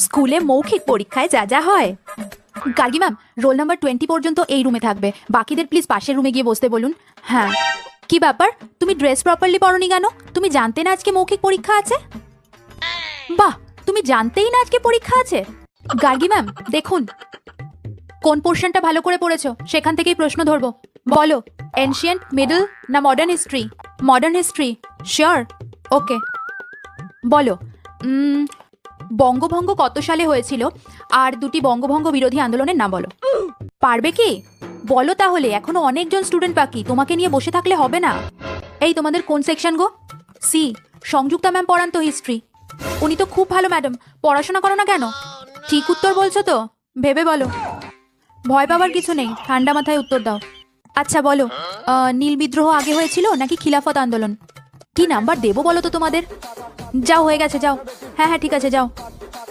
স্কুলে মৌখিক পরীক্ষায় যা যা হয়। গার্গী ম্যাম, রোল নাম্বার 20 পর্যন্ত এই রুমে থাকবে, বাকিদের প্লিজ পাশের রুমে গিয়ে বসতে বলুন। হ্যাঁ। কি ব্যাপার, তুমি ড্রেস প্রপারলি পরনি কেন? তুমি জানতে না আজকে মৌখিক পরীক্ষা আছে? বাহ, তুমি জানতেই না আজকে পরীক্ষা আছে? গার্গী ম্যাম দেখুন, কোন পোর্শনটা ভালো করে পড়েছো সেখান থেকেই প্রশ্ন ধরবো। বলো, এনশিয়েন্ট, মিডল না modern history? Modern history, sure? Okay. বলো, বঙ্গভঙ্গ কত সালে হয়েছিল? আর দুটি বঙ্গভঙ্গ বিরোধী আন্দোলনের নাম বলো। পারবে কি? বলো তাহলে, এখনো অনেকজন স্টুডেন্ট বাকি, তোমাকে নিয়ে বসে থাকলে হবে না। এই তোমাদের কোন সেকশন গো? সি। সংযুক্তা ম্যাম পড়ান তো হিস্ট্রি। উনি তো খুব ভালো ম্যাডাম, পড়াশোনা করো না কেন? ঠিক উত্তর বলছো তো? ভেবে বলো, ভয় পাবার কিছু নেই, ঠান্ডা মাথায় উত্তর দাও। আচ্ছা বলো, নীল বিদ্রোহ আগে হয়েছিল নাকি খিলাফত আন্দোলন? কি নাম্বার দেবো বলো তো তোমাদের? যাও, হয়ে গেছে, যাও। হ্যাঁ হ্যাঁ ঠিক আছে, যাও।